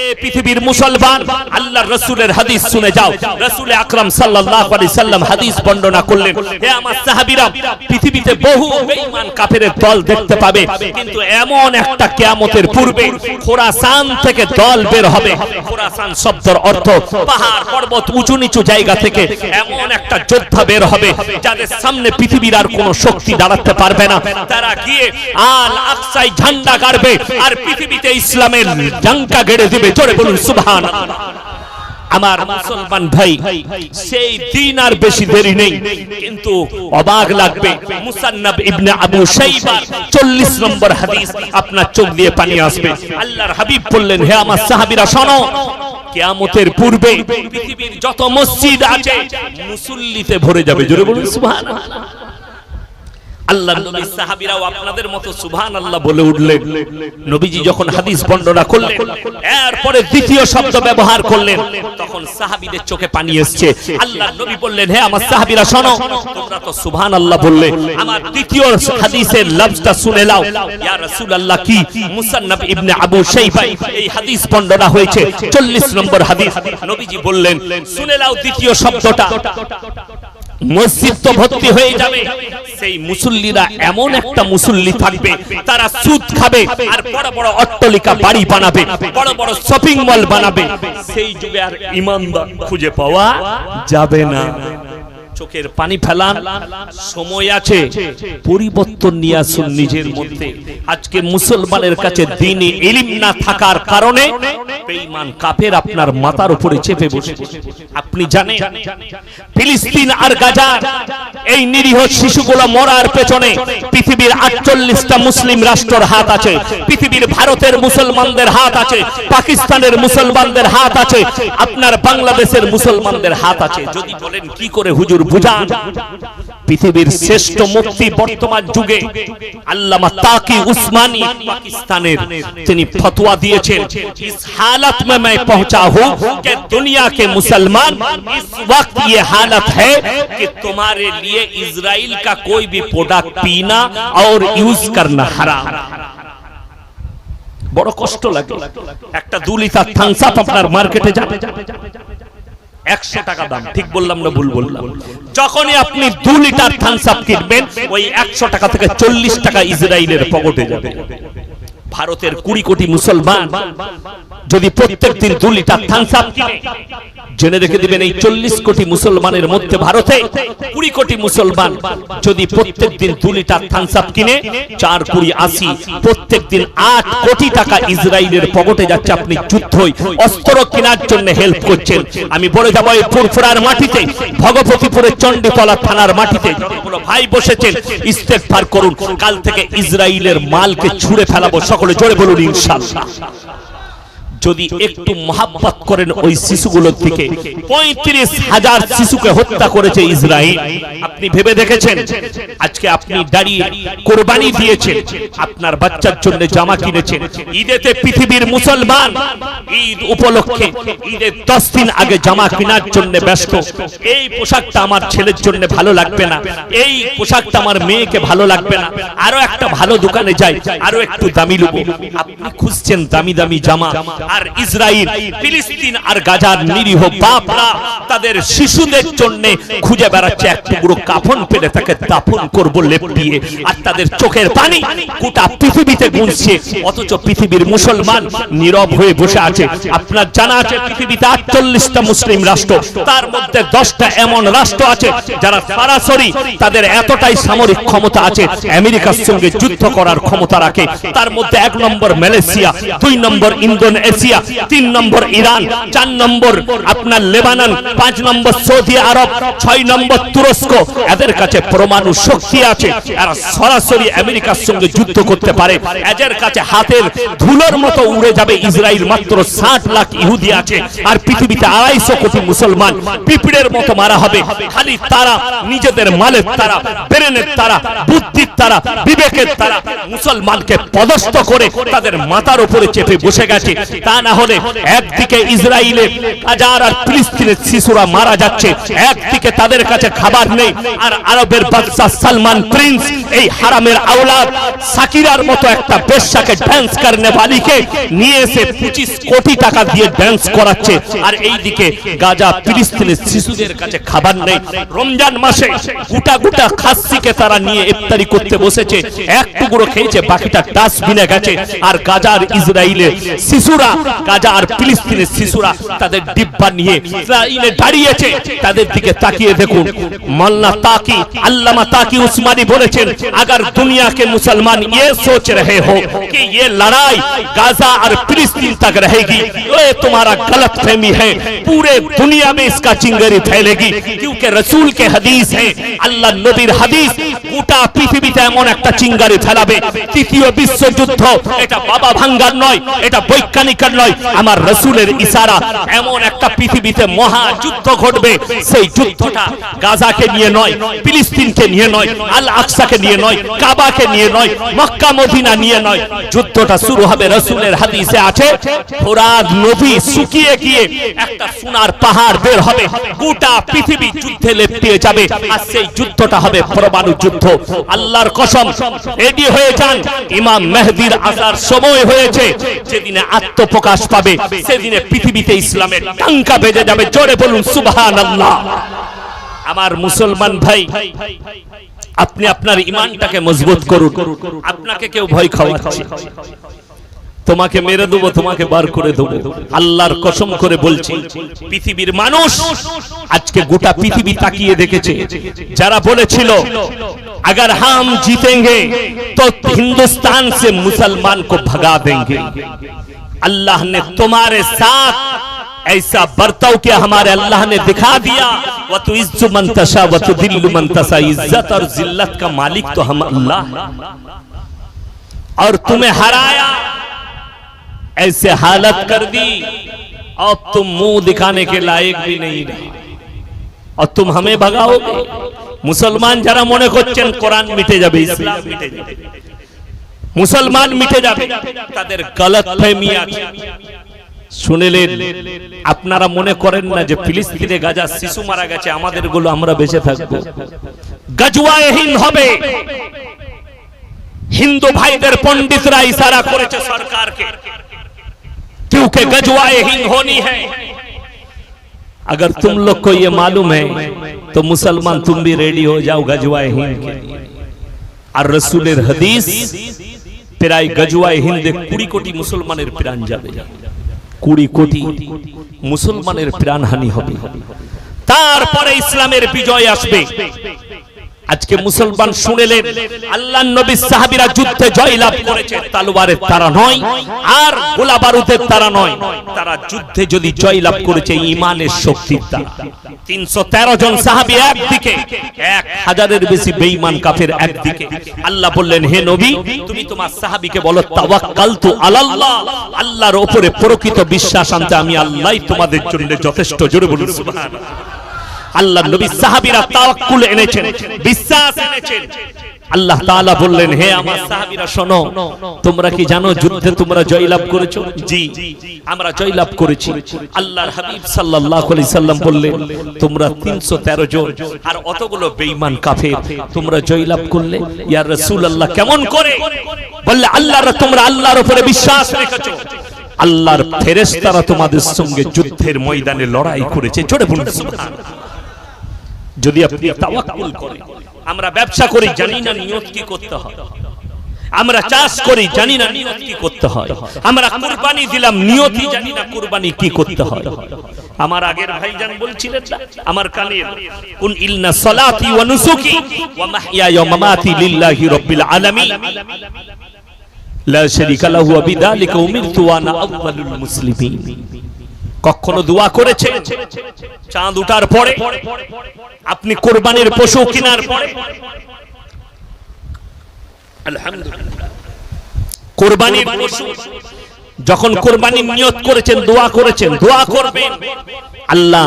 এ পৃথিবীর মুসলমান, আল্লাহর রাসূলের হাদিস শুনে যাও। রাসূল আকরাম সাল্লাল্লাহু আলাইহি সাল্লাম হাদিস বর্ণনা করলেন, হে আমার সাহাবীরা, পৃথিবীতে বহু বেঈমান কাফেরের দল দেখতে পাবে, কিন্তু এমন একটা কিয়ামতের পূর্বে খোরাসান থেকে দল বের হবে। খোরাসান শব্দের অর্থ পাহাড় পর্বত উঁচু নিচু জায়গা থেকে এমন একটা যোদ্ধা বের হবে যাদের সামনে পৃথিবীর আর কোনো শক্তি দাঁড়াতে পারবে না। তারা গিয়ে আল আকসায় ঝান্ডা গাড়বে আর পৃথিবীতে ইসলামের ডাঙ্কা গেড়ে দিবে। জোরে বলুন সুবহানাল্লাহ। আমার মুসলমান ভাই, সেই দিন আর বেশি দেরি নেই, কিন্তু অবাক লাগবে। মুসান্নাব ইবনে আবু শাইবা 40 নম্বর হাদিস, আপনার চোখ দিয়ে পানি আসবে। আল্লাহর হাবিব বললেন, হে আমার সাহাবীরা শোনো, কিয়ামতের পূর্বে পৃথিবীর যত মসজিদ আছে মুসল্লিতে ভরে যাবে। জোরে বলুন সুবহানাল্লাহ। আল্লাহর নবী সাহাবীরাও আপনাদের মতো সুবহানাল্লাহ বলে উঠলেন। নবীজি যখন হাদিস বর্ণনা করলেন, এরপরে দ্বিতীয় শব্দ ব্যবহার করলেন, তখন সাহাবীদের চোখে পানি এসেছে। আল্লাহর নবী বললেন, হে আমার সাহাবীরা শোনো, তোমরা তো সুবহানাল্লাহ বললে, আমার দ্বিতীয় হাদিসের লফজটা শুনে নাও। ইয়া রাসূলুল্লাহ, কি? মুসান্নাব ইবনে আবু শাইবা এই হাদিস বর্ণনা হয়েছে 40 নম্বর হাদিস। নবীজি বললেন, শুনে নাও দ্বিতীয় শব্দটা। মসজিদ তো ভর্তি হয়ে যাবে, সেই মুসল্লিরা এমন একটা মুসল্লি থাকবে, তারা সুদ খাবে আর বড় বড় অট্টালিকা বাড়ি বানাবে, বড় বড় শপিং মল বানাবে। সেই যুগে আর ঈমানদার খুঁজে পাওয়া যাবে না। চোখের পানি ফেলান, সময় আছে, পরিবর্তন নিয়ে আসুন নিজের মধ্যে। আজকে মুসলমানের কাছে দ্বীনি ইলম না থাকার কারণে বেঈমান কাফের আপনার মাথার উপরে চেপে বসে। আপনি জানেন ফিলিস্তিন আর গাজা এই নিরীহ শিশুগুলো মরার পেছনে পৃথিবীর 48টা মুসলিম রাষ্ট্রের হাত আছে, পৃথিবীর ভারতের মুসলমানদের হাত আছে, পাকিস্তানের মুসলমানদের হাত আছে, আপনার বাংলাদেশের মুসলমানদের হাত আছে। যদি বলেন কি করে হুজুর বুঝান, পৃথিবীর শ্রেষ্ঠ মুফতি বর্তমান যুগে আল্লামা তাকি উসমানী পাকিস্তানের, তিনি ফতোয়া দিয়েছেন, इस हालत में मैं पहुंचा हूं कि दुनिया के मुसलमान इस वक्त ये हालत है कि तुम्हारे लिए इजराइल का कोई भी प्रोडक्ट पीना और यूज करना हराम। বড় কষ্ট লাগে। একটা 2 লিটার থামস আপ আপনার মার্কেটে যাবে 100 টাকা দাম, ঠিক বললাম না ভুল বললাম? যখনই আপনি 2 লিটার থামস আপ কিনবেন, ওই 100 টাকা থেকে 40 টাকা ইসরায়েলের পকেটে যাবে। ভারতের 20 কোটি মুসলমান যদি প্রত্যেকদিন 2 লিটার থামস আপ কিনে, জেনে রেখে দিবেন এই 40 কোটি মুসলমানের মধ্যে ভারতে 20 কোটি মুসলমান যদি প্রত্যেকদিন 2 লিটার থামস আপ কিনে, 4 20 80, প্রত্যেকদিন 8 কোটি টাকা ইসরায়েলের পকেটে যাচ্ছে। আপনি যুদ্ধই অস্ত্র কেনার জন্য হেল্প করছেন। আমি বলে যাব এই ফুরফুরার মাটিতে, ভগবতীপুরের চণ্ডীতলা থানার মাটিতে যতগুলো ভাই বসেছেন, ইস্তেগফার করুন। কাল থেকে ইসরায়েলের মালকে ছুঁড়ে ফেলাবো। সকলে জোরে বলুন ইনশাআল্লাহ। যদি একটু মহাব্বত করেন ওই শিশুগুলোর দিকে। 35,000 শিশুকে হত্যা করেছে ইসরায়েল। আপনি ভেবে দেখেছেন? আজকে আপনি দাঁড়িয়ে কোরবানি দিয়েছেন, আপনার বাচ্চার জন্য জামা কিনেছেন। ঈদেতে পৃথিবীর মুসলমান ঈদ উপলক্ষে ঈদের 10 দিন আগে জামা কেনার জন্য ব্যস্ত। এই পোশাকটা আমার ছেলের জন্য ভালো লাগবে না, এই পোশাকটা আমার মেয়েকে ভালো লাগবে না, আরো একটা ভালো দোকানে যাই, আরো একটু দামি নেব। আপনি খুঁজছেন দামি দামি জামা। আর ইসরায়েল, ফিলিস্তিন আর গাজার নিরীহ বাপরা তাদের শিশুদের জন্য খুঁজে বেড়াচ্ছে এক টুকরো কাফন পেলে তাকে দাফন করব লেপ দিয়ে। আর তাদের চোখের পানি গোটা পৃথিবীতে গুনছে, অথচ পৃথিবীর মুসলমান নীরব হয়ে বসে আছে। আপনার জানা আছে পৃথিবীতে 48টা মুসলিম রাষ্ট্র, তার মধ্যে 10টা এমন রাষ্ট্র আছে যারা সরাসরি তাদের এতটাই সামরিক ক্ষমতা আছে, আমেরিকার সঙ্গে যুদ্ধ করার ক্ষমতা রাখে। তার মধ্যে 1 নম্বর মালয়েশিয়া, 2 নম্বর ইন্দোনেশিয়া, 3 নম্বর ইরান, 4 নম্বর আপনার লেবানন, 5 নম্বর সৌদি আরব, 6 নম্বর তুরস্ক। এদের কাছে পরমাণু শক্তি আছে, এরা সরাসরি আমেরিকার সঙ্গে যুদ্ধ করতে পারে। এদের কাছে হাতের ধুলোর মতো উড়ে যাবে ইসরায়েল। মাত্র 60 লাখ ইহুদি আছে, আর পৃথিবীতে 250 কোটি মুসলমান। পিঁপড়ের মতো মারা হবে। খালি তারা নিজেদের মালের তারা, ব্রেনের তারা, বুদ্ধির তারা, বিবেকের তারা মুসলমানকে পদস্থ করে তাদের মাথার উপরে চেপে বসে গেছে। তা না হলে একদিকে ইসরায়েলের গাজার আর ফিলিস্তিনের শিশুরা মারা যাচ্ছে, একদিকে তাদের কাছে খাবার নেই, আর আরবের বাদশা সালমান প্রিন্স এই হারামের আওলাদ সাকিরার মতো একটা বেশ্যাকে ডান্স করনে वालीকে নিয়ে এসে 25 কোটি টাকা দিয়ে ডান্স করাচ্ছে, আর এইদিকে গাজা ফিলিস্তিনের শিশুদের কাছে খাবার নেই। রমজান মাসে গোটা গোটা খাসিকে তারা নিয়ে ইফতারি করতে বসেছে, এক টুকরো খেয়েছে, বাকিটা ডাস্টবিনে গেছে। আর গাজা আর ইসরায়েলের শিশুরা, গাজা আর ফিলিস্তিনের শিশুরা তাদের ডিব্বা নিয়ে ইসরায়েলে দাঁড়িয়েছে, তাদের দিকে তাকিয়ে দেখুন। মোল্লা তাকি, আল্লামা তাকি উসমাनी বলেছেন, अगर दुनिया के मुसलमान ये सोच रहे हो कि ये लड़ाई गाजा और फिलिस्तीन तक रहेगी, ये तुम्हारा गलत फहमी है। पूरे दुनिया में इसका चिंगारी फैलेगी, क्योंकि रसूल के हदीस है, अल्लाह नबीर हदीस, গোটা পৃথিবীতে এমন একটা চিঙ্গারি ফেলাবে, তৃতীয় বিশ্বযুদ্ধ। এটা বাবা ভাঙ্গার নয়, এটা বৈজ্ঞানিকের নয়, আমার রাসূলের ইশারা। এমন একটা পৃথিবীতে মহাযুদ্ধ ঘটবে, সেই যুদ্ধটা গাজাকে নিয়ে নয়, ফিলিস্তিনকে নিয়ে নয়, আল আকসাকে নিয়ে নয়, কাবাকে নিয়ে নয়, মক্কা মদিনা নিয়ে নয়। যুদ্ধটা শুরু হবে, রাসূলের হাদিসে আছে, ফোরাত নদী শুকিয়ে গিয়ে একটা সোনার পাহাড় বের হবে, গোটা পৃথিবী যুদ্ধে লেপ্টিয়ে যাবে, আর সেই যুদ্ধটা হবে পরমাণু যুদ্ধ। আল্লাহর কসম, রেডি হয়ে যান, ইমাম মেহেদীর আসার সময় হয়েছে। যেদিনে আত্মপ্রকাশ পাবে, সেদিনে পৃথিবীতে ইসলামের ডঙ্কা বেজে যাবে। জোরে বলুন সুবহানাল্লাহ। আমার মুসলমান ভাই, আপনি আপনার ঈমানটাকে মজবুত করুন। আপনাকে কেউ ভয় খাওয়াচ্ছে, তোমাকে মেরে দেবো, তোমাকে বার করে দেবো, আল্লাহর কসম করে বলছি, পৃথিবীর মানুষ আজকে গোটা পৃথিবী তাকিয়ে দেখেছে। যারা বলেছিল अगर हम जीतेंगे तो हिंदुस्तान से मुसलमान को भगा देंगे, अल्लाह ने तुम्हारे साथ ऐसा बर्ताव किया, हमारे अल्लाह ने दिखा दिया। व तु इज्जु मन तशा व तु दिल्लु मन तशा, इज्जत और जिल्लत का मालिक तो हम अल्लाह है, और तुम्हें हराया, ऐसे हालत कर दी, और तुम मुंह दिखाने के लायक भी नहीं रहे, और तुम हमें भगाओगे। मुसलमान जरा মনে করছেন কোরআন মিটে যাবে, ইসলাম মিটে যাবে, মুসলমান মিটে যাবে, তাদের গলতফহমি আছে। শুনলেন, আপনারা মনে করেন না যে ফিলিস্তিনে গাজা শিশু মারা গেছে, আমাদের গুলো আমরা বেঁচে থাকবো? গজওয়ায়ে হিন্দ হবে। হিন্দু ভাইদের পণ্ডিতরা ইশারা করেছে সরকারকে, क्योंकि गजवाए हिंद होनी है। अगर तुम लोग को ये मालूम है तो मुसलमान तुम भी रेडी हो जाओ गजवाए हिंद के लिए। और रसूलेर हदीस, প্রায় গজওয়ায়ে হিন্দে 20 কোটি মুসলমানের প্রাণ যাবে, 20 কোটি মুসলমানের প্রাণহানি হবে, তারপরে ইসলামের বিজয় আসবে। আজকে মুসলমান শুনলেন, আল্লাহর নবী সাহাবীরা যুদ্ধে জয়লাভ করেছে, তলোয়ারের দ্বারা নয়, আর গোলা বারুদের দ্বারা নয়, তারা যুদ্ধে যদি জয়লাভ করেছে ঈমানের শক্তির দ্বারা। 313 জন সাহাবী একদিকে, 1000-এর বেশি বেঈমান কাফের একদিকে। আল্লাহ বললেন, হে নবী, তুমি তোমার সাহাবীকে বলো, তাওয়াক্কালতু আলাল্লাহ, আল্লাহর উপরে প্রকৃত বিশ্বাস আনতে, আমি আল্লাহই তোমাদের জন্য যথেষ্ট। জোরে বলুন সুবহানাল্লাহ। আল্লাহ নবী সাহাবীরা তাওয়াক্কুল এনেছেন, বিশ্বাস এনেছেন। আল্লাহ তাআলা বললেন, হে আমার সাহাবীরা শোনো, তোমরা কি জানো যুদ্ধে তোমরা জয়লাভ করেছো? জি, আমরা জয়লাভ করেছি। আল্লাহর হাবিব সাল্লাল্লাহু আলাইহি সাল্লাম বললেন, তোমরা 313 জন আর অতগুলো বেঈমান কাফের তোমরা জয়লাভ করলে। ইয়া রাসূলুল্লাহ, কেমন করে? বললে, তোমরা আল্লাহর উপরে বিশ্বাস রেখেছো, আল্লাহর ফেরেশতারা তোমাদের সঙ্গে যুদ্ধের ময়দানে লড়াই করেছে। জোরে বলুন সুবহানাল্লাহ। যদি আপনি তাওয়াক্কুল করেন, আমরা ব্যবসা করি, জানি না নিয়ত কি করতে হয়, আমরা চাষ করি, জানি না নিয়ত কি করতে হয়, আমরা কুরবানি দিলাম, নিয়তই জানি না কুরবানি কি করতে হয়। আমার আগের ভাইজান বলছিলেন না আমার কানে, কুন ইন্না সালাতি ওয়া নুসুকি ওয়া মাহইয়ায়া ওয়া মামাতি লিল্লাহি রাব্বিল আলামিন লা শারীকা লাহু ওয়া বিযালিকা উমিরতু ওয়া আনা আউয়ালুল মুসলিমিন। কখনো দোয়া করেছেন চাঁদ ওঠার পরে, আপনি কুরবানির পশু কেনার পরে? আলহামদুলিল্লাহ, কুরবানির পশু যখন কুরবানির নিয়ত করেছেন, দোয়া করেছেন, দোয়া করবেন, আল্লাহ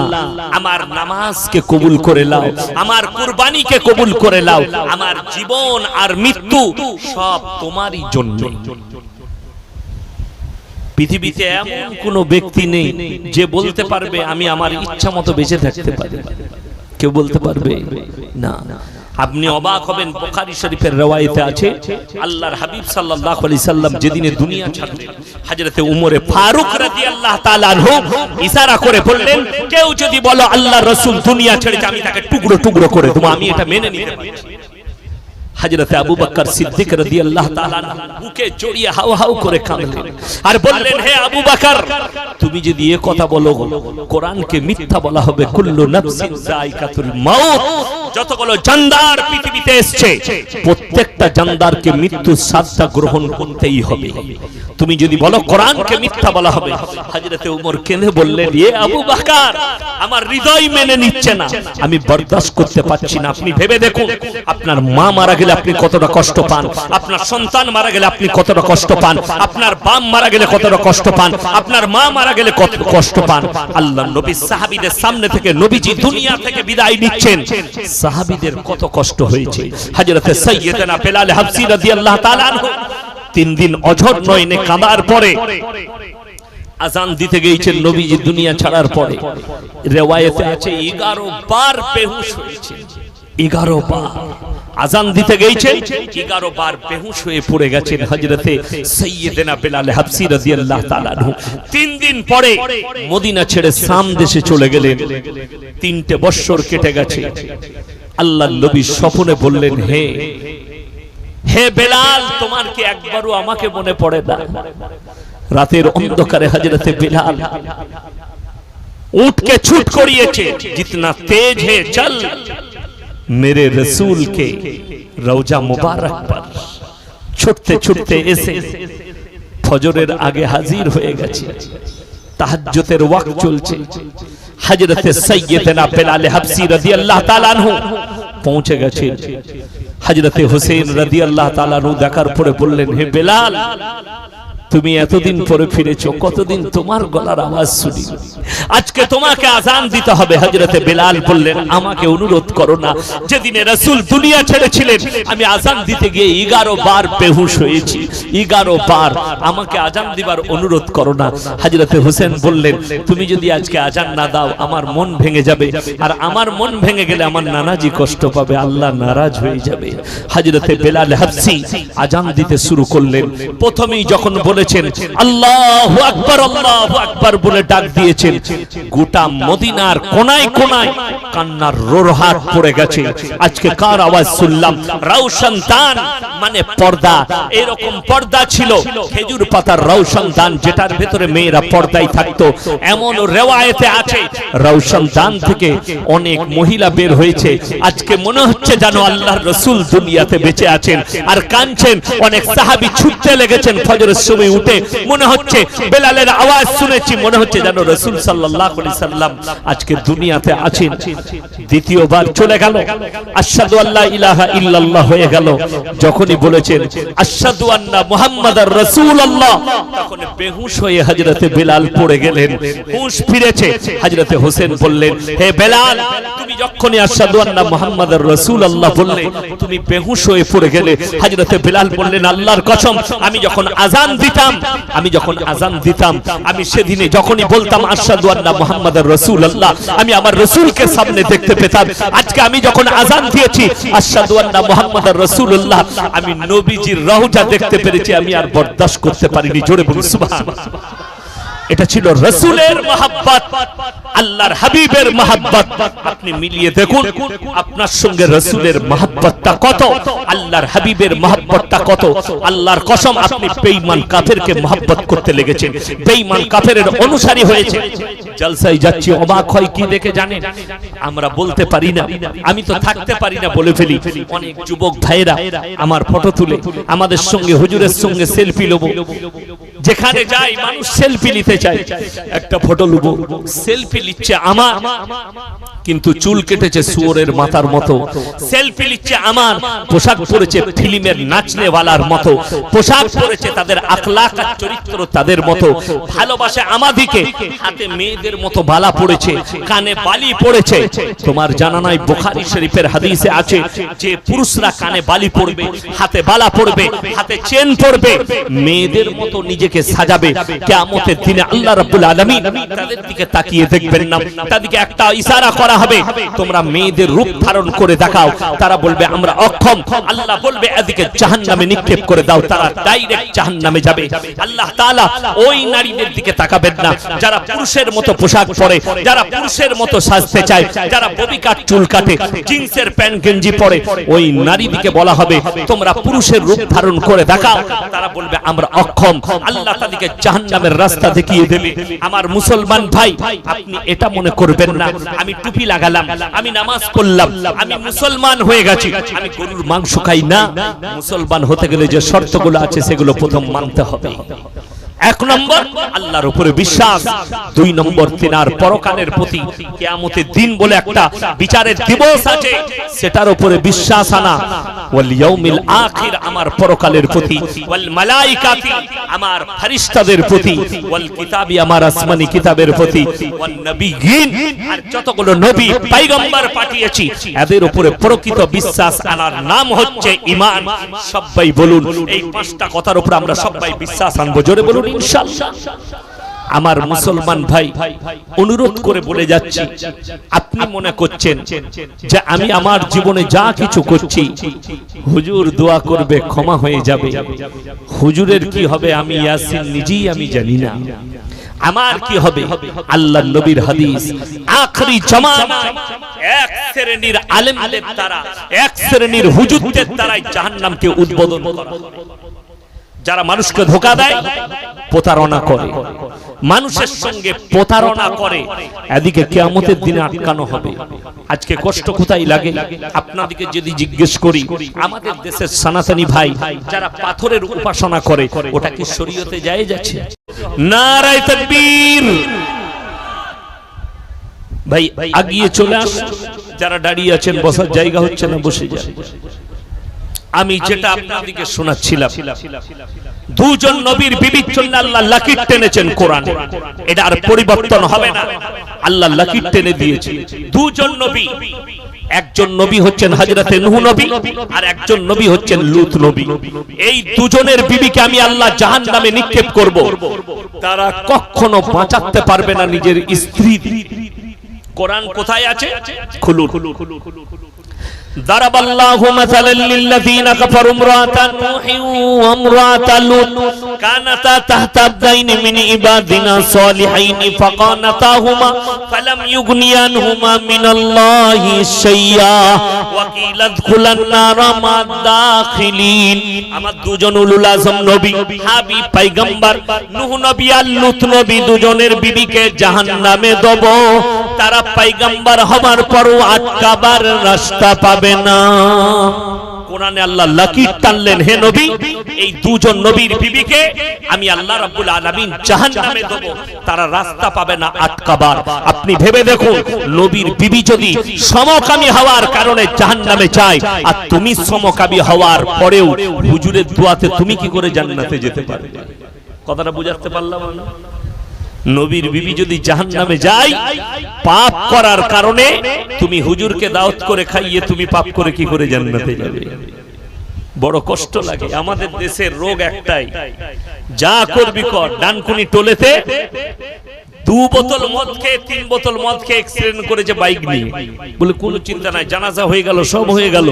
আমার নামাজকে কবুল করে নাও, আমার কুরবানিকে কবুল করে নাও, আমার জীবন আর মৃত্যু সব তোমারই জন্য। পৃথিবীতে এমন কোনো ব্যক্তি নেই যে বলতে পারবে আমি আমার ইচ্ছা মতো বেঁচে থাকতে পারি, কেউ বলতে পারবে না। আপনি অবাক হবেন, বুখারী শরীফের রওয়ায়েতে আছে আল্লাহর হাবিব সাল্লাল্লাহু আলাইহি সাল্লাম যেদিনে দুনিয়া ছাড়লেন, হযরতে উমরে ফারুক রাদিয়াল্লাহু তাআলা আনহু ইশারা করে বললেন, কেউ যদি বলো আল্লাহর রাসূল দুনিয়া ছেড়েছে আমি তাকে টুকরো টুকরো করে দেব, আমি এটা মেনে নিতে পারছি। হযরত আবু বকর সিদ্দিক রাদিয়াল্লাহু তাআলা বুকে জড়িয়ে হাউ হাউ করে কাঁদলেন আর বললেন, হে আবু বকর, তুমি যদি এই কথা বলো কোরআনকে মিথ্যা বলা হবে। কুল্লু নাফসিন যায়কাতুল মাউত, যতগুলো জানদার পৃথিবীতে এসেছে প্রত্যেকটা জানদারকে মৃত্যুর স্বাদটা গ্রহণ করতেই হবে। তুমি যদি বলো কোরআনকে মিথ্যা বলা হবে। হযরত ওমর কেঁদে বললেন, এ আবু বকর, আমার হৃদয় মেনে নিচ্ছে না, আমি বরদাস্ত করতে পারছি না। আপনি ভেবে দেখুন, আপনার মা মারা গেলে আপনি কতটা কষ্ট পান, আপনার সন্তান মারা গেলে আপনি কতটা কষ্ট পান, আপনার বাপ মারা গেলে কতটা কষ্ট পান, আপনার মা মারা গেলে কত কষ্ট পান। আল্লাহর নবী সাহাবীদের সামনে থেকে নবীজি দুনিয়া থেকে বিদায় নিচ্ছেন, সাহাবীদের কত কষ্ট হয়েছে। হযরত সাইয়্যিদানা বেলাল হাবশী রাদিয়াল্লাহু তাআলা আনহু 3 দিন অঝর নয়নে কাঁদার পরে আজান দিতে গিয়েছেন নবীজি দুনিয়া ছাড়ার পরে। riwayate আছে 11 বার বেহুশ হয়েছে, 11 বার আজান দিতে গিয়েছেন, 11 বার বেহুশ হয়ে পড়ে গেছেন হযরতে সাইয়্যিদানা বেলাল হাবশী রাদিয়াল্লাহু তাআলা আনহু। 3 দিন পরে মদিনা ছেড়ে শাম দেশে চলে গেলেন। 3টে বছর কেটে গেছে। আল্লাহর নবী স্বপ্নে বললেন, হে বেলাল, তোমার কি একবারও আমাকে মনে পড়ে না? রাতের অন্ধকারে হযরতে বেলাল উঠকে ছুট করিয়েছে, जितना तेज है चल मेरे रसूल के রওজা মুবারক पर। ছুটতে ছুটতে এসে ফজরের আগে হাজির হয়ে গেছে, তাহাজ্জুদের ওয়াক্ত চলছে। হযরতে সাইয়্যিদানা বেলাল হাবশী রাদিয়াল্লাহু তাআলা আনহু পৌঁছে গেছেন। হযরতে হুসাইন রাদিয়াল্লাহু তাআলা আনহু দেখার পরে বললেন, হে বেলাল, তুমি এতদিন পরে ফিরেছো, কতদিন তোমার গলার আওয়াজ শুনি, আজকে তোমাকে আজান দিতে হবে। হযরতে বেলাল বললেন, আমাকে অনুরোধ করো না, যেদিনে রাসূল দুনিয়া ছেড়েছিলেন আমি আজান দিতে গিয়ে 11 বার বেহুশ হয়েছি, 11 বার, আমাকে আজান দিবার অনুরোধ করো না। হযরতে হুসেন বললেন, তুমি যদি আজকে আজান না দাও আমার মন ভেঙে যাবে, আর আমার মন ভেঙে গেলে আমার নানাজি কষ্ট পাবে, আল্লাহ নারাজ হয়ে যাবে। হযরতে বেলাল হাবশী আজান দিতে শুরু করলেন। প্রথমেই যখন বলেছেন আল্লাহু আকবার, আল্লাহু আকবার বলে ডাক দিয়েছেন, গোটা মদিনার কোনায় কোনায় কান্নার রোরহাট পড়ে গেছে। আজকে কার আওয়াজ শুনলাম? রওশন দান মানে পর্দা। এরকম পর্দা ছিল খেজুর পাতার রওশন দান, যেটার ভেতরে মেয়েরা পর্দায় থাকতো। এমন রিওয়ায়েতে আছে রওশন দান থেকে অনেক মহিলা বের হয়েছে। আজকে মনে হচ্ছে যেন আল্লাহর রাসূল দুনিয়াতে বেঁচে আছেন আর কাঁদছেন। অনেক সাহাবী ছুটতে লেগেছেন ফজরের সময় উঠে, মনে হচ্ছে বেলালের আওয়াজ শুনেছি, মনে হচ্ছে যেন রাসূল সাল্লাল্লাহু আলাইহি সাল্লাম আজকে দুনিয়াতে আছেন। দ্বিতীয়বার চলে গেল, আশহাদু আল্লা ইলাহা ইল্লাল্লাহ হয়ে গেল। যখনই বলেছেন আশহাদু আন্না মুহাম্মাদার রাসূলুল্লাহ, তখন বেহুশ হয়ে হযরতে বেলাল পড়ে গেলেন। হুঁশ ফিরেছে। হযরতে হোসেন বললেন, হে বেলাল, তুমি যখনই আশহাদু আন্না মুহাম্মাদার রাসূলুল্লাহ বললে তুমি বেহুশ হয়ে পড়ে গেলে। হযরতে বেলাল বললেন, আল্লাহর কসম, আমি যখন আজান দিতাম আমি সেদিনে যখনই বলতাম আশহাদু আন্না মুহাম্মাদার রাসূলুল্লাহ, আমি আমার রাসূলকে সামনে দেখতে পেতাম। আজকে আমি যখন আজান দিয়েছি আশহাদু আন্না মুহাম্মাদার রাসূলুল্লাহ, আমি নবীজির রওজা দেখতে পেরেছি, আমি আর বরদাস্ত করতে পারিনি। জোরে বলুন সুবহানাল্লাহ। এটা ছিল রাসূলের মহব্বত, আল্লাহর হাবিবের মহব্বত। আপনি মিলিয়ে দেখুন আপনার সঙ্গে রাসূলের মহব্বতটা কত, আল্লাহর হাবিবের মহব্বতটা কত। আল্লাহর কসম, আপনি বেঈমান কাফেরকে মহব্বত করতে লেগেছেন, বেঈমান কাফেরের অনুসারী হয়েছে। জলসায় যাচ্ছি, অবাক হয় কি দেখে জানেন? আমরা বলতে পারি না, আমি তো থাকতে পারি না বলে ফেলি। অনেক যুবক ভাইরা আমার ফটো তুলে আমাদের সঙ্গে হুজুরের সঙ্গে সেলফি নেব। যেখানে যাই মানুষ সেলফি নিতে চায়, একটা ফটো নেব, সেলফি নিচ্ছে আমার, কিন্তু চুল কেটেছে শুয়োরের মাথার মতো। সেলফি নিচ্ছে আমার, পোশাক পরেছে ফিল্মের নাচনেওয়ালার মতো, পোশাক পরেছে তাদের আখলাক আর চরিত্র তাদের মতো, ভালোবাসে আমাদিকে, হাতে মেয়েদের মতো বালা পড়েছে, কানে বালি পড়েছে। তোমার জানা নাই বুখারী শরীফের হাদিসে আছে যে পুরুষরা কানে বালি পড়বে, হাতে বালা পড়বে, হাতে চেন পড়বে, মেয়েদের মতো নিজেকে নিজেকে সাজাবে, কিয়ামতের দিনে আল্লাহ রাব্বুল আলামিন তাদের দিকে তাকিয়ে দেখবেন না, তাদেরকে একটা ইশারা করা হবে, তোমরা মেয়েদের রূপ ধারণ করে দেখাও। তারা বলবে আমরা অক্ষম। আল্লাহ বলবে এদিকে জাহান্নামে নিক্ষেপ করে দাও, তারা ডাইরেক্ট জাহান্নামে যাবে। আল্লাহ তাআলা ওই নারীদের দিকে তাকাবেন না যারা পুরুষের মতো পোশাক পরে, যারা পুরুষের মতো সাজতে চায়, যারা ববি কাট চুল কাটে, জিন্সের প্যান্ট গেঞ্জি পরে, ওই নারীদিকে বলা হবে তোমরা পুরুষের রূপ ধারণ করে দেখাও। তারা বলবে আমরা অক্ষম। আল্লাহ তাদেরকে জাহান্নামের রাস্তা দেখিয়ে দেবে। আমার মুসলমান ভাই, আপনি এটা মনে করবেন না আমি টুপি লাগালাম, আমি নামাজ পড়লাম, আমি মুসলমান হয়ে গেছি, আমি গরুর মাংস খাই না। মুসলমান হতে গেলে যে শর্তগুলো আছে সেগুলো প্রথম মানতে হবে। এক নম্বর আল্লাহর উপরে বিশ্বাস, দুই নম্বর তিনার পরকালের প্রতি, কিয়ামতের দিন বলে একটা বিচারের দিবস আছে সেটার উপরে বিশ্বাস আনা, ওয়াল ইয়াউমিল আখির আমার পরকালের প্রতি, ওয়াল মালাইকাতি আমার ফেরেশতাদের প্রতি, ওয়াল কিতাবি আমার আসমানি কিতাবের প্রতি, ওয়ান নবিয়িন আর যতগুলো নবী পয়গম্বর পাঠিয়েছি এদের উপরে প্রকৃত বিশ্বাস আনার নাম হচ্ছে ঈমান। সবাই বলুন এই পাঁচটা কথার উপরে আমরা সবাই বিশ্বাস আনবো, জোরে বলুন ইনশাআল্লাহ। আমার মুসলমান ভাই অনুরোধ করে বলে যাচ্ছি, আপনি মনে করছেন যে আমি আমার জীবনে যা কিছু করছি হুজুর দোয়া করবে ক্ষমা হয়ে যাবে, হুজুরের কি হবে আমি ইয়াসিন নিজেই আমি জানি না, আমার কি হবে? আল্লাহর নবীর হাদিস, আখরি জামানায় এক শ্রেণীর আলেমদের দ্বারা, এক শ্রেণীর হুজুরদের দ্বারাই জাহান্নামকে উদ্বোধন করা হবে। যারা মানুষকে ধোঁকা দেয়, প্রতারণা করে, মানুষের সঙ্গে প্রতারণা করে, এদিকে কিয়ামতের দিনে আটকানো হবে। আজকে কষ্ট কোথায় লাগে? আপনাদেরকে যদি জিজ্ঞেস করি, আমাদের দেশের সনাতনী ভাই যারা পাথরের উপাসনা করে, ওটা কি শরীয়তে জায়েজ আছে? নারায়ে তাকবীর। ভাই আগিয়ে চলে আসুন, যারা দাঁড়িয়ে আছেন বসার জায়গা হচ্ছে না বসে যান। আমি যেটা আপনাদেরকে শোনাচ্ছিলাম, দুজন নবীর বিবির জন্য আল্লাহ লাকির টেনেছেন কোরআনে, এটা আর পরিবর্তন হবে না। আল্লাহ লাকির টেনে দিয়েছে দুজন নবী, একজন নবী হচ্ছেন হযরতে নূহ নবী আর একজন নবী হচ্ছেন লূত নবী। এই দুজনের বিবিকে আমি আল্লাহ জাহান্নামে নিক্ষেপ করব, তারা কখনো বাঁচাতে পারবে না নিজের স্ত্রী। কোরআন কোথায় আছে? খুলুন। ضرب الله مثلا للذين كفروا امرأة نوح وامرأة لوط كانتا تحت عبدين من عبادنا صالحين فخانتاهما فلم يغنيا عنهما من الله شيئا وقيل ادخلا النار مع الداخلين। আমার দুজন উলুল আযম নবী, হাবিব পয়গম্বর নূহ নবী আর লূত নবী দুজনের বিবিকে জাহান্নামে দেব, তারা পয়গম্বর হবার পরও আটকাবার রাস্তা পাবে না। কোরআনে আল্লাহ লাকির টানলেন, হে নবী এই দুজন নবীর বিবিকে আমি আল্লাহ রাব্বুল আলামিন জাহান্নামে দেব, তারা রাস্তা পাবে না আটকাবার। আপনি ভেবে দেখুন, নবীর বিবি যদি সমকামী হওয়ার কারণে জাহান্নামে যায়, আর তুমি সমকামী হওয়ার পরেও হুজুরের দোয়াতে তুমি কি করে জান্নাতে যেতে পারবে? কথাটা বুঝাতে পারলাম না? নবীর বিবি যদি জাহান্নামে যায় পাপ করার কারণে, তুমি হুজুরকে দাওয়াত করে খাইয়ে তুমি পাপ করে কি করে জান্নাতে যাবে? বড় কষ্ট লাগে। আমাদের দেশের রোগ একটাই, যা করবি কর। ডানকুনি টোলেতে 2 বোতল মদ খেয়ে 3 বোতল মদ খেয়ে অ্যাক্সিডেন্ট করেছে বাইক নিয়ে, বলে কোনো চিন্তা নাই, জানাজা হয়ে গেল, সব হয়ে গেল।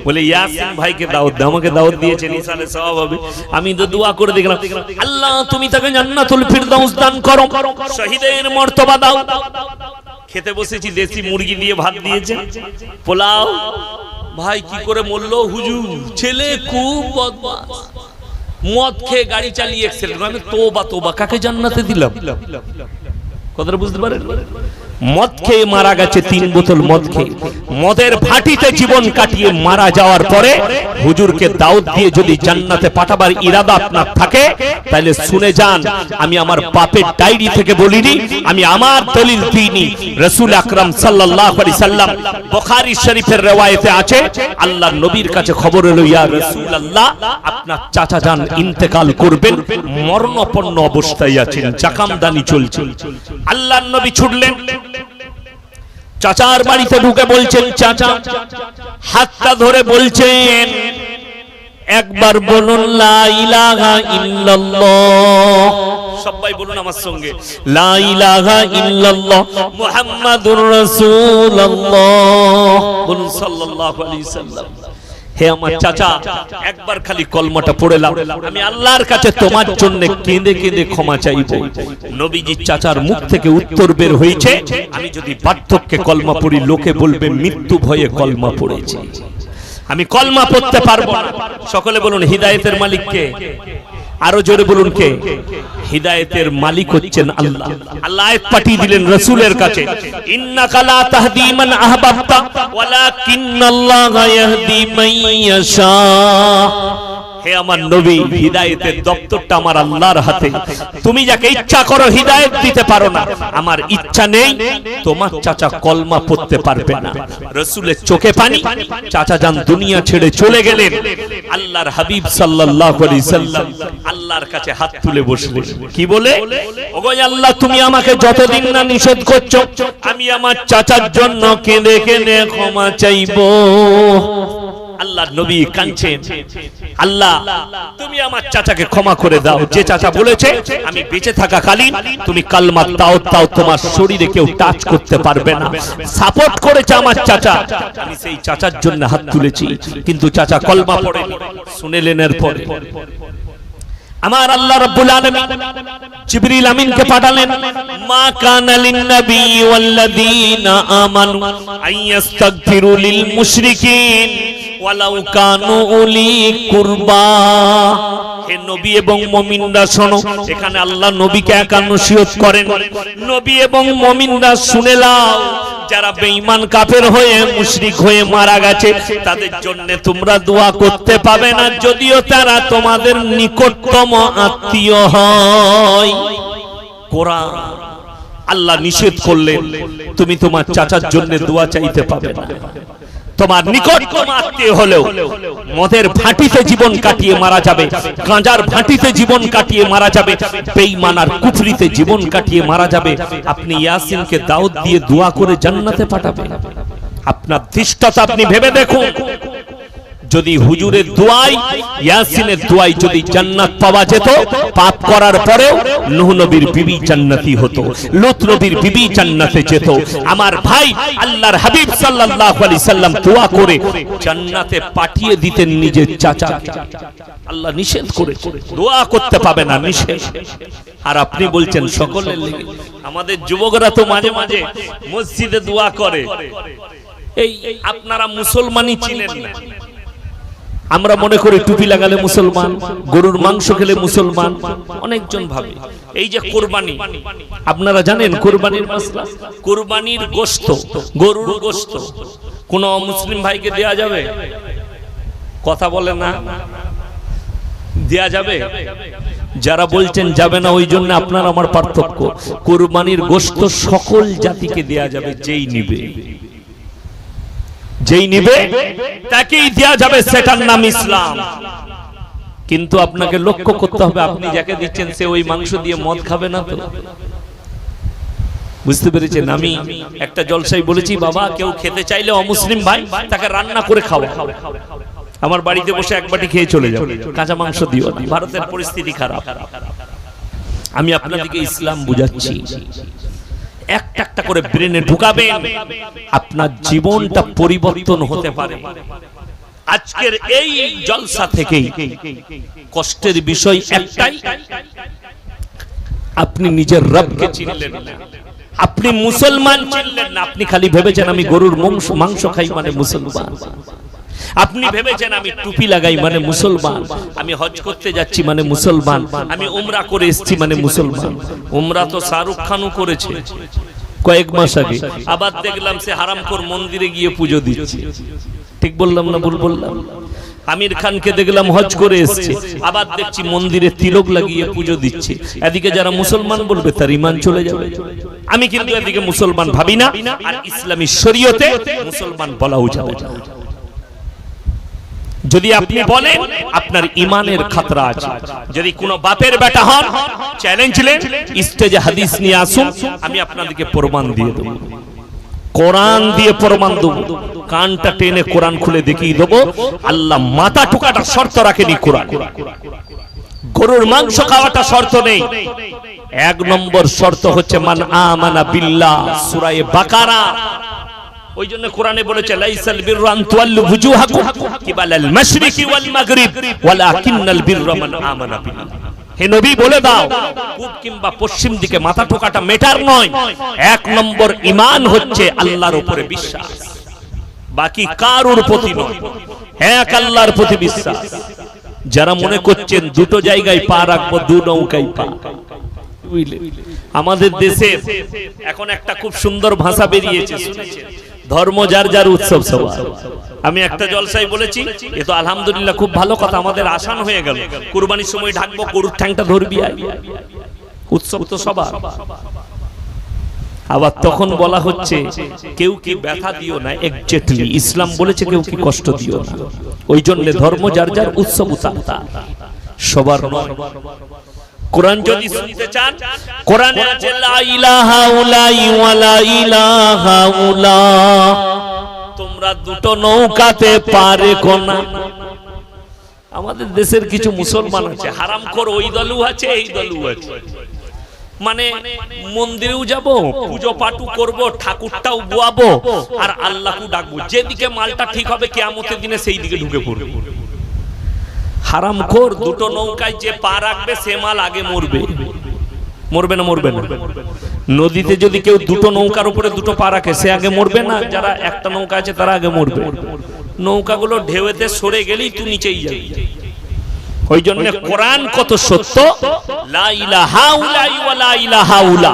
বলে ইয়াসিন ভাইকে দাওয়াত দাও, আমাকে দাওয়াত দিয়েছেন, ইনশাআল্লাহ সওয়াব হবে। আমি তো দোয়া করে দেখলাম, আল্লাহ তুমি তাকে জান্নাতুল ফিরদাউস দান করো, শহীদের মর্তবা দাও। খেতে বসেছি, দেশি মুরগি দিয়ে ভাত দিয়েছে, পোলাও। ভাই কি করে মরলো? হুজুর ছেলে খুব বদমাশ, মদ খেয়ে গাড়ি চালিয়ে অ্যাক্সিডেন্ট। আমি তোবা তোবা, কাকে জান্নাতে দিলাম? কথাটা বুঝতে পারেন? মদ খেয়ে মারা গেছে, 3 বোতল মদ খেয়ে, মদের ভাটিতে জীবন কাটিয়ে মারা যাওয়ার পরে হুজুরকে দাওয়াত দিয়ে যদি জান্নাতে পাঠাবার ইরাদা আপনার থাকে, তাহলে শুনে যান, আমি আমার বাপের ডায়েরি থেকে বলিনি, আমি আমার দলিল দিইনি। রাসূল আকরাম সাল্লাল্লাহু আলাইহি সাল্লাম, বুখারী শরীফের riwayate আছে, আল্লাহর নবীর কাছে খবর এলো, ইয়া রাসূলুল্লাহ আপনার চাচা যান ইন্তেকাল করবেন, মরণাপন্ন অবস্থায় আছেন, জাকামদানি চলছে। আল্লাহর নবী ছুটলেন, চাচার বাড়িতে ঢুকে বলছেন, চাচা হাতটা ধরে বলছেন, একবার বলুন লা ইলাহা ইল্লাল্লাহ, সবাই বলুন আমার সঙ্গে লা ইলাহা ইল্লাল্লাহ মুহাম্মাদুর রাসূলুল্লাহ, বলুন সাল্লাল্লাহু আলাইহি সাল্লাম। হে আমার চাচা, একবার খালি কলমাটা পড়ে নাও, আমি আল্লাহর কাছে তোমার জন্য কেঁদে কেঁদে ক্ষমা চাইব। নবীজি চাচার মুখ থেকে উত্তর বের হয়েছে, আমি যদি বার্ধক্যে কলমা পড়ি লোকে বলবে মৃত্যু ভয়ে কলমা পড়েছে, আমি কলমা পড়তে পারবো না। সকলে বলুন হিদায়েতের মালিক কে? আরো জোরে বলুন কে? হিদায়েতের মালিক হচ্ছেন আল্লাহ। আল্লাহ আয়াত পাঠিয়ে দিলেন রাসূলের কাছে, ইন্নাকা লা তাহদি মান আহবাবতা ওয়ালাকিন্নাল্লাহা ইয়াহদি মান ইয়াশা। হে আমার নবী, হিদায়েতের দপ্তরটা আমার আল্লাহর হাতে, তুমি যাকে ইচ্ছা করো হিদায়েত দিতে পারো না। আমার ইচ্ছা নেই, তোমার চাচা কলমা পড়তে পারবে না। রাসূলের চোখে পানি, চাচা যান দুনিয়া ছেড়ে চলে গেলেন। আল্লাহর হাবিব সাল্লাল্লাহু আলাইহি সাল্লাম আল্লাহর কাছে হাত তুলে বসলেন, কি বলে? ওগো আল্লাহ, তুমি আমাকে যতদিন না নিষেধ করছো, আমি আমার চাচার জন্য কেঁদে কেঁদে ক্ষমা চাইবো। আল্লাহর নবী কাঁদছেন, আল্লাহ তুমি আমার চাচাকে ক্ষমা করে দাও। যে চাচা বলেছে আমি বেঁচে থাকা কালীন তুমি কালমা দাও, তোমার শরীরে কেউ টাচ করতে পারবে না, সাপোর্ট করেছে আমার চাচা, আমি সেই চাচার জন্য হাত তুলেছি। কিন্তু চাচা কলমা পড়েনি। শুনেলেন এরপরে আমার আল্লাহ রাব্বুল আলামিন জিবরিল আমিনকে পাঠালেন, মা কানা লিন নবী ওয়াল্লাযীনা আমানু আইয়াস্তাগফিরু লিল মুশরিকিন ওয়ালাউ কানু উলি কুরবা। হে নবী এবং মুমিনরা শোনো, এখানে আল্লাহ নবীকে একা নসিহত করেন। নবী এবং মুমিনরা শুনে নাও, যারা বেঈমান কাফের হয়ে মুশরিক হয়ে মারা গেছে তাদের জন্য তোমরা দোয়া করতে পাবে না, যদিও তারা তোমাদের নিকটতম আত্মীয় হয়। কোরআন আল্লাহ নিষেধ করলেন, তুমি তোমার চাচার জন্য দোয়া চাইতে পাবে না। তোমার নিকটতম আত্মীয় হলেও মদের ভাটিতে জীবন কাটিয়ে মারা যাবে, গাঁজার ভাটিতে জীবন কাটিয়ে মারা যাবে, বেঈমান আর কুফরিতে জীবন কাটিয়ে মারা যাবে, আপনি ইয়াসিনকে দাওয়াত দিয়ে দোয়া করে জান্নাতে পাঠাবেন? আপনার ধৃষ্টতা আপনি ভেবে দেখুন। যদি হুজুরের দোয়ায়, ইয়াসিনের দোয়ায় যদি জান্নাত পাওয়া যেত, পাপ করার পরেও নূহ নবীর বিবি জান্নাতি হতো, লূত নবীর বিবি জান্নাতে যেত। আমার ভাই আল্লাহর হাবিব সাল্লাল্লাহু আলাইহি সাল্লাম দোয়া করে জান্নাতে পাঠিয়ে দিতেন নিজের চাচাকে। আল্লাহ নিষেধ করেছে, দোয়া করতে পাবে না, নিষেধ। আর আপনি বলছেন সকলের লেগে। আমাদের যুবকরা তো মাঝে মাঝে মসজিদে দোয়া করে। এই আপনারা মুসলমানই ছিলেন না, আমরা মনে করি টুপি লাগালে মুসলমান, গরুর মাংস খেলে মুসলমান, অনেকজন ভাবে। এই যে কুরবানি, আপনারা জানেন কুরবানির মাসলা? কুরবানির গোশত, গরুর গোশত কোন মুসলিম ভাইকে দেয়া যাবে? কথা বলে না, দেয়া যাবে? যারা বলছেন যাবে না, ওই জন্য আপনার আমার পার্থক্য। কুরবানির গোশত সকল জাতিকে দেয়া যাবে, যেই নিবে, যেই নিবে তাকেই দেয়া যাবে, সেটার নাম ইসলাম। কিন্তু আপনাকে লক্ষ্য করতে হবে, আপনি যাকে দিচ্ছেন সে ওই মাংস দিয়ে মদ খাবে না তো। বুঝতে পেরেছেন? আমি একটা জলসায় বলেছি, বাবা কেউ খেতে চাইলে অমুসলিম ভাই তাকে রান্না করে খাওয়া। আমার বাড়িতে বসে এক বাটি খেয়ে চলে যাও, কাঁচা মাংস দিও না। ভারতের পরিস্থিতি খারাপ। আমি আপনাদেরকে ইসলাম বুঝাচ্ছি, একটা একটা করে ব্রেনে ঢুকাবেন, আপনার জীবনটা পরিবর্তন হতে পারে। আজকের এই জলসা থেকে কষ্টের বিষয় একটাই, আপনি নিজের রবকে চিনলেন না, আপনি মুসলমান চিনলেন না। আপনি খালি ভেবেছেন আমি গরুর মাংস খাই মানে মুসলমান, আপনি ভেবেছেন আমি টুপি লাগাই মানে মুসলমান, আমি হজ করতে যাচ্ছি মানে মুসলমান, আমি উমরা করে এসেছি মানে মুসলমান। উমরা তো শাহরুখ খানও করেছে কয়েক মাস আগে, আবার দেখলাম সে হারামখোর মন্দিরে গিয়ে পুজো দিচ্ছে। ঠিক বললাম না ভুল বললাম? আমির খানকে দেখলাম হজ করে এসেছে, আবার দেখছি মন্দিরে তিলক লাগিয়ে পুজো দিচ্ছে। এদিকে যারা মুসলমান বলবে তার ঈমান চলে যাবে। আমি কিন্তু এদিকে মুসলমান ভাবি না, আর ইসলামী শরীয়তে মুসলমান বলাও যাবে না। যদি আপনি বলেন আপনার ঈমানের খতরা আছে। যদি কোনো বাপের বেটা হন, চ্যালেঞ্জ নেন, স্টেজে হাদিস নিয়ে আসুন, আমি আপনাদেরকে প্রমাণ দিয়ে দেব। কোরআন দিয়ে প্রমাণ দেব, কানটা টেনে কোরআন খুলে দেখিয়ে দেবো আল্লাহ মাথা টুকাটা শর্ত রাখেনি কোরআন। গরুর মাংস খাওয়াটা শর্ত নেই। এক নম্বর শর্ত হচ্ছে মান আমানা বিল্লাহ, সূরা বাকারা। ওই জন্য কোরআনে বলেছে লাইসাল বিররু আন তুওয়াল্লু বুজুহাকুম কিবালাল মাশরিকি ওয়াল মাগরিব ওয়ালাকিন্নাল বিররা মান আমানা বিল্লাহ। হে নবী বলে দাও, পূব কিংবা পশ্চিম দিকে মাথা ঠোকাটা মেটার নয়। এক নম্বর ঈমান হচ্ছে আল্লাহর উপরে বিশ্বাস, বাকি কারোর প্রতি নয়, এক আল্লাহর প্রতি বিশ্বাস। যারা মনে করছেন দুটো জায়গায় পা রাখবো, দু নৌকায় পা, আমাদের দেশে এখন একটা খুব সুন্দর ভাষা বেরিয়েছে, শুনেছেন? ধর্ম যার যার উৎসব সবার। আমি একটা জলসায় বলেছি, এ তো আলহামদুলিল্লাহ খুব ভালো কথা, আমাদের আসান হয়ে গেল। কুরবানির সময় ঢাকবো, গরুর ঠ্যাংটা ধরবি, উৎসব তো সবার। আবার তখন বলা হচ্ছে কেউ কি ব্যথা দিও না, এক্স্যাক্টলি ইসলাম বলেছে কেউ কি কষ্ট দিও না। ওই জন্য ধর্ম যার যার উৎসব সবার নয়। কোরআন যদি শুনতে চান, কোরআনে আছে লা ইলাহা উলাই ওয়া লা ইলাহা উলা, তোমরা দুটো নৌকাতে পারে কোনা। আমাদের দেশের কিছু মুসলমান আছে হারামখোর, ওই দলও আছে এই দলও আছে। মানে মন্দিরেও যাব, পূজো পাঠও করব, ঠাকুরটাও বুয়াবো আর আল্লাহকেও ডাকবো। যেদিকে মালটা ঠিক হবে কিয়ামতের দিনে সেই দিকে ঢুকে পড়বে। হারামখোর, দুটো নৌকায় যে পা রাখবে সে মাল আগে মরবে। মরবে না? মরবে না। নদীতে যদি কেউ দুটো নৌকার উপরে দুটো পা রাখে সে আগে মরবে না? যারা একটা নৌকা আছে তারা আগে মরবে। নৌকাগুলো ঢেউতে সরে গেলেই তুই নিচেই যাবি। ওই জন্য কোরআন কত সত্য, লা ইলাহা উলাই ওয়া লা ইলাহা উলা,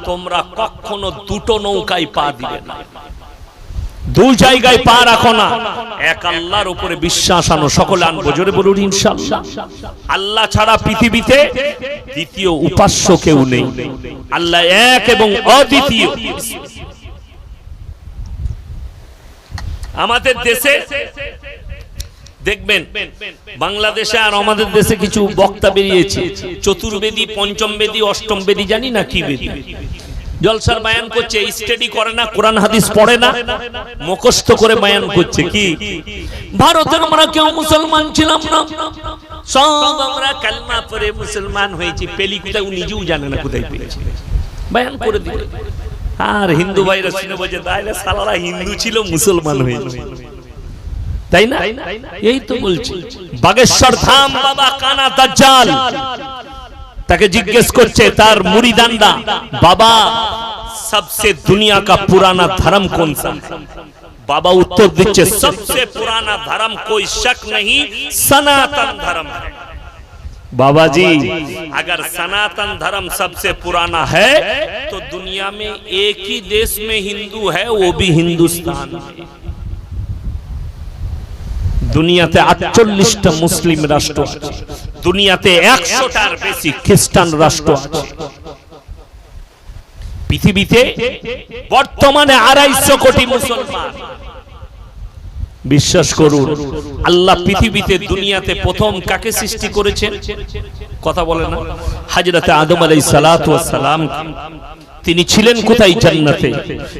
তোমরা কখনো দুটো নৌকায় পা দিবে না, দুই জায়গায় পা রাখো না, এক আল্লাহর উপরে বিশ্বাস আনো। সকলে আনবো, জোরে বলুন ইনশাআল্লাহ। আল্লাহ ছাড়া পৃথিবীতে দ্বিতীয় উপাস্য কেউ নেই, আল্লাহ এক এবং অদ্বিতীয়। আমাদের দেশে দেখবেন, বাংলাদেশে আর আমাদের দেশে কিছু বক্তা বেরিয়েছে, চতুর্বেদী, পঞ্চম বেদী, অষ্টম বেদী, জানি না কি বেদী, জলসার বায়ান করছে, স্টাডি করে না, কোরআন হাদিস পড়ে না, মুখস্থ করে বায়ান করছে। কি ভারতের আমরা কেউ মুসলমান ছিলাম না, সব আমরা কালমা পড়ে মুসলমান হয়েছি। পেলি কোথায় ও নিজেও জানে না কোথায় পেয়েছে, বায়ান করে দিল। আর হিন্দু ভাইরা শুনে বলছে তাইলে সালারা হিন্দু ছিল মুসলমান হয়েছে, তাই না? এই তো বলছি। বাগেশ্বর ধাম বাবা কানা দাজ্জাল, তাকে জিজ্ঞেস করছে তার মুরিদানরা, বাবা सबसे दुनिया का पुराना धर्म कौन सा है? बाबा उत्तर दिच्छे सबसे पुराना धर्म कोई शक नहीं सनातन धर्म है। बाबा जी अगर सनातन धर्म सबसे पुराना है तो दुनिया में एक ही देश में हिंदू है, वो भी हिंदुस्तान में। দুনিয়াতে 48টা মুসলিম রাষ্ট্র আছে, দুনিয়াতে 100টার বেশি খ্রিস্টান রাষ্ট্র আছে। পৃথিবীতে বর্তমানে 250 কোটি মুসলমান। বিশ্বাস করুন, আল্লাহ পৃথিবীতে দুনিয়াতে প্রথম কাকে সৃষ্টি করেছেন? কথা বলে না? হযরত আদম আলাইহিস সালাতু ওয়াস সালাম। তিনি ছিলেন কোথায়? জান্নাতে।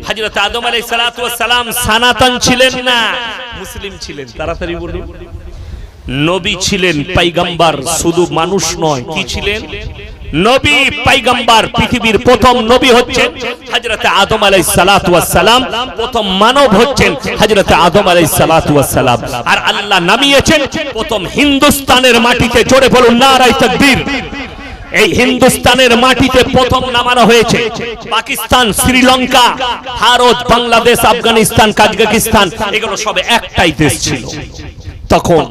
হযরত আদম আলাইহিস সালাতু ওয়াস সালাম সনাতন ছিলেন না, মুসলিম ছিলেন। তাড়াতাড়ি বলুন। নবী ছিলেন, পয়গম্বর, শুধু মানুষ নয়। কি ছিলেন? নবী, পয়গম্বর। পৃথিবীর প্রথম নবী হচ্ছেন হযরত আদম আলাইহিস সালাতু ওয়াস সালাম, প্রথম মানব হচ্ছেন হযরত আদম আলাইহিস সালাতু ওয়াস সালাম। আর আল্লাহ নামিয়েছেন প্রথম হিন্দুস্তানের মাটিতে। জোরে বলুন নারায়ে তাকবীর। এই হিন্দুস্তানের মাটিতে প্রথম নামানো হয়েছে। পাকিস্তান, শ্রীলঙ্কা, ভারত, বাংলাদেশ, আফগানিস্তান, কাজাকিস্তান, এগুলো সব একটাই দেশ ছিল। তখন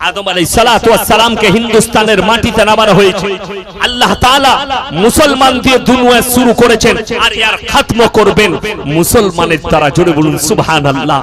আদম আলাইহিস সালাতু ওয়াস সালামকে হিন্দুস্তানের মাটিতে নামানো হয়েছে। আল্লাহ তাআলা মুসলমান দিয়ে দুনিয়া শুরু করেছেন আর এর খাতম করবেন মুসলমানের দ্বারা। জোরে বলুন সুবহানাল্লাহ।